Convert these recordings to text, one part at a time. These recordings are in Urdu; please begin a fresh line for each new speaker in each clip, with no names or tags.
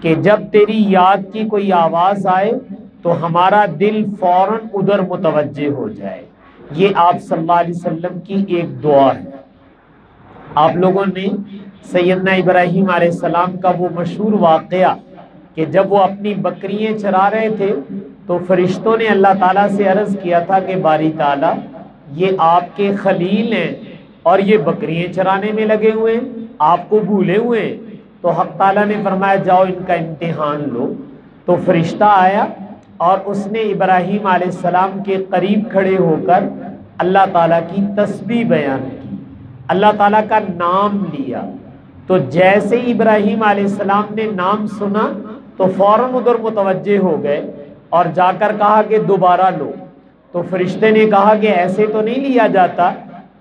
کہ جب تیری یاد کی کوئی آواز آئے تو ہمارا دل فوراً ادھر متوجہ ہو جائے. یہ آپ صلی اللہ علیہ وسلم کی ایک دعا ہے. آپ لوگوں نے سیدنا ابراہیم علیہ السلام کا وہ مشہور واقعہ کہ جب وہ اپنی بکریاں چرا رہے تھے تو فرشتوں نے اللہ تعالیٰ سے عرض کیا تھا کہ باری تعالیٰ یہ آپ کے خلیل ہیں اور یہ بکریاں چرانے میں لگے ہوئے ہیں، آپ کو بھولے ہوئے ہیں. تو حق تعالیٰ نے فرمایا جاؤ ان کا امتحان لو. تو فرشتہ آیا اور اس نے ابراہیم علیہ السلام کے قریب کھڑے ہو کر اللہ تعالیٰ کی تسبیح بیان کی، اللہ تعالیٰ کا نام لیا. تو جیسے ہی ابراہیم علیہ السلام نے نام سنا تو فوراً ادھر متوجہ ہو گئے اور جا کر کہا کہ دوبارہ لو. تو فرشتے نے کہا کہ ایسے تو نہیں لیا جاتا،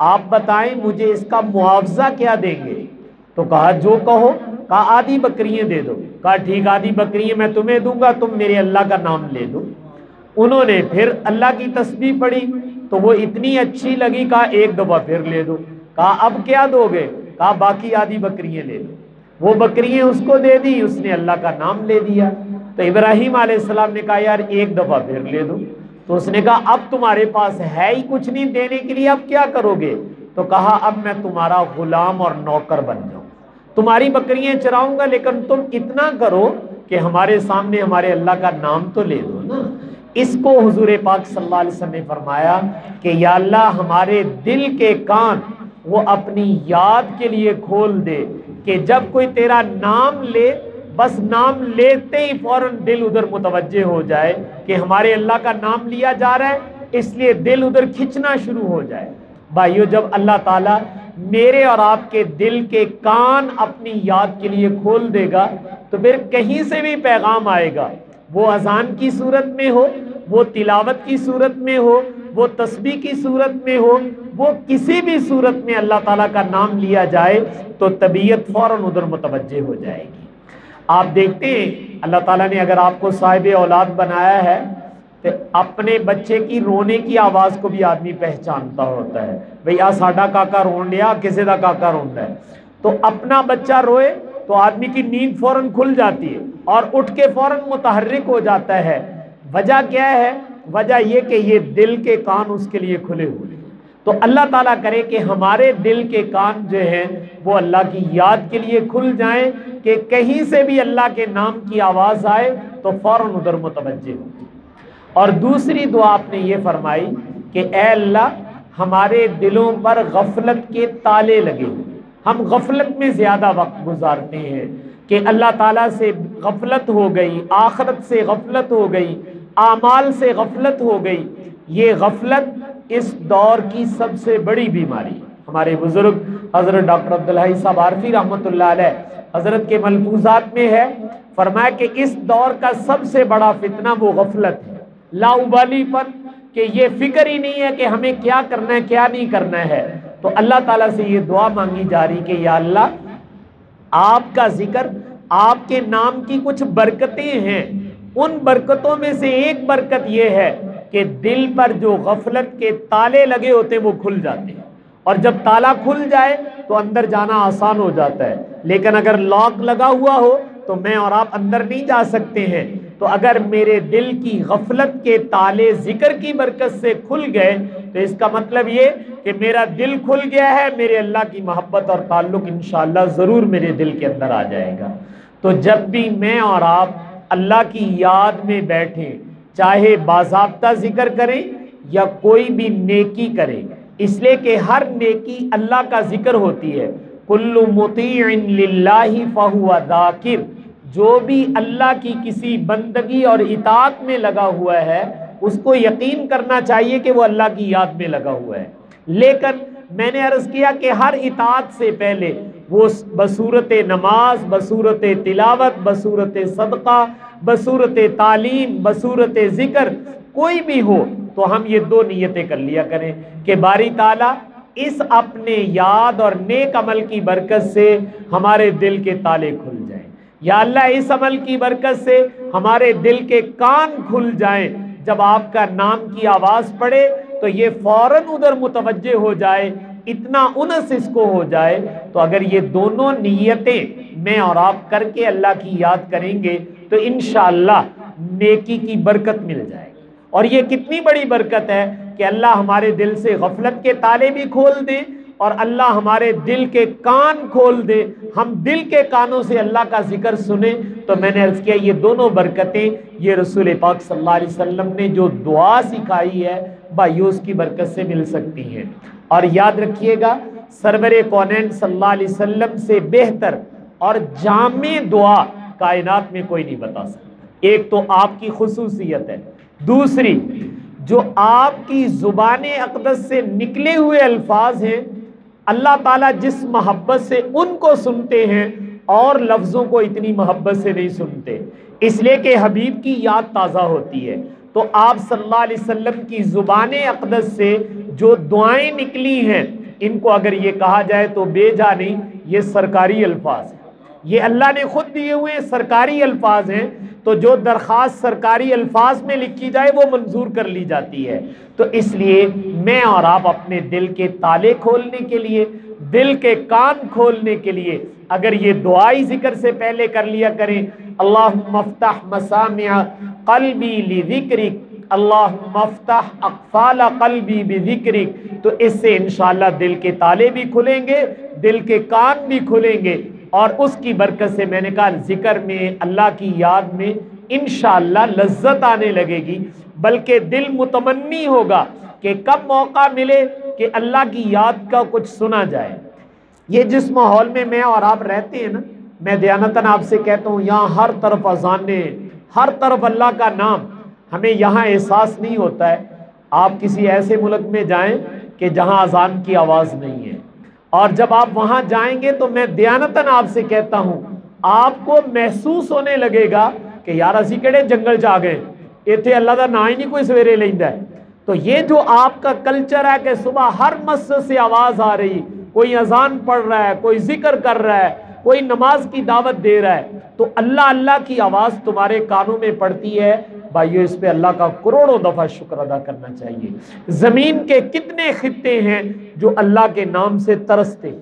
آپ بتائیں مجھے اس کا معاوضہ کیا دیں گے؟ تو کہا جو کہو. کہا آدھی بکریاں دے دو. کہا ٹھیک آدھی بکریاں میں تمہیں دوں گا، تم میرے اللہ کا نام لے دو. انہوں نے پھر اللہ کی تسبیح پڑھی تو وہ اتنی اچھی لگی، کہا ایک دفعہ پھر لے دو. کہا اب کیا دو گے؟ کہا باقی آدھی بکریاں لے دو. وہ بکریاں اس کو دے دی، اس نے اللہ کا نام لے دیا. تو ابراہیم علیہ السلام نے کہا یار ایک دفعہ پھر لے دو. تو اس نے کہا اب تمہارے پاس ہے ہی کچھ نہیں دینے کے لیے، اب کیا کرو گے؟ تو کہا اب میں تمہارا غلام اور نوکر بن جاؤں، تمہاری بکریاں چراؤں گا، لیکن تم اتنا کرو کہ ہمارے سامنے ہمارے اللہ کا نام تو لے دو نا. اس کو حضور پاک صلی اللہ علیہ وسلم نے فرمایا کہ یا اللہ ہمارے دل کے کان وہ اپنی یاد کے لیے کھول دے کہ جب کوئی تیرا نام لے بس نام لیتے ہی فوراً دل ادھر متوجہ ہو جائے کہ ہمارے اللہ کا نام لیا جا رہا ہے، اس لیے دل ادھر کھنچنا شروع ہو جائے. بھائیو جب اللہ تعالیٰ میرے اور آپ کے دل کے کان اپنی یاد کے لیے کھول دے گا تو پھر کہیں سے بھی پیغام آئے گا، وہ اذان کی صورت میں ہو، وہ تلاوت کی صورت میں ہو، وہ تسبیح کی صورت میں ہو، وہ کسی بھی صورت میں اللہ تعالیٰ کا نام لیا جائے تو طبیعت فوراً ادھر متوجہ ہو جائے گی. آپ دیکھتے ہیں اللہ تعالیٰ نے اگر آپ کو صاحب اولاد بنایا ہے تو اپنے بچے کی رونے کی آواز کو بھی آدمی پہچانتا ہوتا ہے. بھئی آ ساڈا کاکا رون ڈیا، کسے دا کاکا رون ہے. تو اپنا بچہ روئے تو آدمی کی نیند فوراً کھل جاتی ہے اور اٹھ کے فوراً متحرک ہو جاتا ہے. وجہ کیا ہے؟ وجہ یہ کہ یہ دل کے کان اس کے لیے کھلے ہوئے. تو اللہ تعالیٰ کرے کہ ہمارے دل کے کان جو ہیں وہ اللہ کی یاد کے لیے کھل جائیں کہ کہیں سے بھی اللہ کے نام کی آواز آئے تو فوراً ادھر متوجہ ہو. اور دوسری دعا آپ نے یہ فرمائی کہ اے اللہ ہمارے دلوں پر غفلت کے تالے لگے، ہم غفلت میں زیادہ وقت گزارتے ہیں کہ اللہ تعالیٰ سے غفلت ہو گئی، آخرت سے غفلت ہو گئی، اعمال سے غفلت ہو گئی. یہ غفلت اس دور کی سب سے بڑی بیماری. ہمارے بزرگ حضرت ڈاکٹر عبدالحی صاحب عارفی رحمۃ اللہ علیہ حضرت کے ملفوظات میں ہے، فرمایا کہ اس دور کا سب سے بڑا فتنہ وہ غفلت ہے، لاؤبالی پن، کہ یہ فکر ہی نہیں ہے کہ ہمیں کیا کرنا ہے کیا نہیں کرنا ہے. تو اللہ تعالیٰ سے یہ دعا مانگی جا رہی کہ یا اللہ آپ کا ذکر، آپ کے نام کی کچھ برکتیں ہیں، ان برکتوں میں سے ایک برکت یہ ہے کہ دل پر جو غفلت کے تالے لگے ہوتے ہیں وہ کھل جاتے ہیں، اور جب تالا کھل جائے تو اندر جانا آسان ہو جاتا ہے. لیکن اگر لاک لگا ہوا ہو تو میں اور آپ اندر نہیں جا سکتے ہیں. تو اگر میرے دل کی غفلت کے تالے ذکر کی برکت سے کھل گئے تو اس کا مطلب یہ کہ میرا دل کھل گیا ہے، میرے اللہ کی محبت اور تعلق انشاءاللہ ضرور میرے دل کے اندر آ جائے گا. تو جب بھی میں اور آپ اللہ کی یاد میں بیٹھیں، چاہے باضابطہ ذکر کریں یا کوئی بھی نیکی کریں، اس لیے کہ ہر نیکی اللہ کا ذکر ہوتی ہے. کل مطیع للہ فہو ذاکر، جو بھی اللہ کی کسی بندگی اور اطاعت میں لگا ہوا ہے اس کو یقین کرنا چاہیے کہ وہ اللہ کی یاد میں لگا ہوا ہے. لیکن میں نے عرض کیا کہ ہر اطاعت سے پہلے وہ بصورت نماز، بصورت تلاوت، بصورت صدقہ، بصورت تعلیم، بصورت ذکر کوئی بھی ہو تو ہم یہ دو نیتیں کر لیا کریں کہ باری تعالیٰ اس اپنے یاد اور نیک عمل کی برکت سے ہمارے دل کے تالے کھل جائیں، یا اللہ اس عمل کی برکت سے ہمارے دل کے کان کھل جائیں. جب آپ کا نام کی آواز پڑے تو تو یہ فوراً ادھر متوجہ ہو جائے، اتنا انس اس کو ہو جائے. تو اگر یہ دونوں نیتیں میں اور آپ کر کے اللہ کی یاد کریں گے تو انشاءاللہ نیکی کی برکت مل جائے گی. اور یہ کتنی بڑی برکت ہے کہ اللہ ہمارے دل سے غفلت کے تالے بھی کھول دے اور اللہ ہمارے دل کے کان کھول دے، ہم دل کے کانوں سے اللہ کا ذکر سنیں. تو میں نے عرض کیا یہ دونوں برکتیں یہ رسول پاک صلی اللہ علیہ وسلم نے جو دعا سکھائی ہے بھائیو اس کی برکت سے مل سکتی ہیں. اور یاد رکھیے گا سرور کونین صلی اللہ علیہ وسلم سے بہتر اور جامع دعا کائنات میں کوئی نہیں بتا سکتا. ایک تو آپ کی خصوصیت ہے، دوسری جو آپ کی زبان اقدس سے نکلے ہوئے الفاظ ہیں اللہ تعالیٰ جس محبت سے ان کو سنتے ہیں اور لفظوں کو اتنی محبت سے نہیں سنتے، اس لیے کہ حبیب کی یاد تازہ ہوتی ہے. تو آپ صلی اللہ علیہ وسلم کی زبان اقدس سے جو دعائیں نکلی ہیں ان کو اگر یہ کہا جائے تو بے جا نہیں، یہ سرکاری الفاظ ہیں، یہ اللہ نے خود دیے ہوئے سرکاری الفاظ ہیں. تو جو درخواست سرکاری الفاظ میں لکھی جائے وہ منظور کر لی جاتی ہے. تو اس لیے میں اور آپ اپنے دل کے تالے کھولنے کے لیے، دل کے کان کھولنے کے لیے اگر یہ دعائی ذکر سے پہلے کر لیا کریں، اللہم افتح مسامع قلبی لذکرک، اللہم افتح اقفال قلبی بذکرک، تو اس سے انشاءاللہ دل کے تالے بھی کھلیں گے، دل کے کان بھی کھلیں گے. اور اس کی برکت سے میں نے کہا ذکر میں اللہ کی یاد میں انشاءاللہ لذت آنے لگے گی، بلکہ دل متمنی ہوگا کہ کب موقع ملے کہ اللہ کی یاد کا کچھ سنا جائے. یہ جس ماحول میں میں اور آپ رہتے ہیں نا، میں دیانتاً آپ سے کہتا ہوں یہاں ہر طرف اذانیں، ہر طرف اللہ کا نام، ہمیں یہاں احساس نہیں ہوتا ہے. آپ کسی ایسے ملک میں جائیں کہ جہاں اذان کی آواز نہیں ہے، اور جب آپ وہاں جائیں گے تو میں دیانتاً آپ سے کہتا ہوں آپ کو محسوس ہونے لگے گا کہ یار اسی کیڑے جنگل چ آ گئے، ایتھے اللہ دا نام ہی نہیں کوئی سویرے لیندا ہے. تو یہ جو آپ کا کلچر ہے کہ صبح ہر مسجد سے آواز آ رہی، کوئی اذان پڑھ رہا ہے، کوئی ذکر کر رہا ہے، کوئی نماز کی دعوت دے رہا ہے، تو اللہ اللہ کی آواز تمہارے کانوں میں پڑتی ہے. بھائیو اس پہ اللہ کا کروڑوں دفعہ شکر ادا کرنا چاہیے. زمین کے کتنے خطے ہیں جو اللہ کے نام سے ترستے ہیں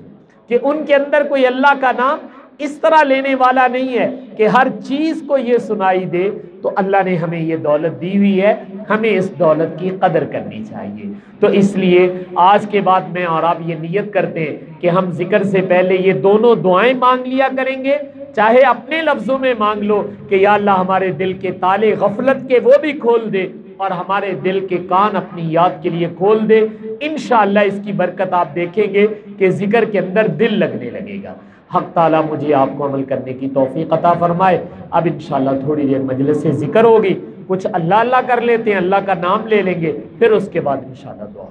کہ ان کے اندر کوئی اللہ کا نام اس طرح لینے والا نہیں ہے کہ ہر چیز کو یہ سنائی دے. تو اللہ نے ہمیں یہ دولت دی ہوئی ہے، ہمیں اس دولت کی قدر کرنی چاہیے. تو اس لیے آج کے بعد میں اور آپ یہ نیت کرتے ہیں کہ ہم ذکر سے پہلے یہ دونوں دعائیں مانگ لیا کریں گے، چاہے اپنے لفظوں میں مانگ لو کہ یا اللہ ہمارے دل کے تالے غفلت کے وہ بھی کھول دے اور ہمارے دل کے کان اپنی یاد کے لیے کھول دے. انشاءاللہ اس کی برکت آپ دیکھیں گے کہ ذکر کے اندر دل لگنے لگے گا. حق تعالیٰ مجھے آپ کو عمل کرنے کی توفیق عطا فرمائے. اب انشاءاللہ تھوڑی دیر مجلس ذکر ہوگی، کچھ اللہ اللہ کر لیتے ہیں، اللہ کا نام لے لیں گے، پھر اس کے بعد انشاءاللہ دعا.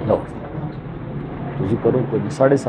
لو ذکر کرو کوئی 7:30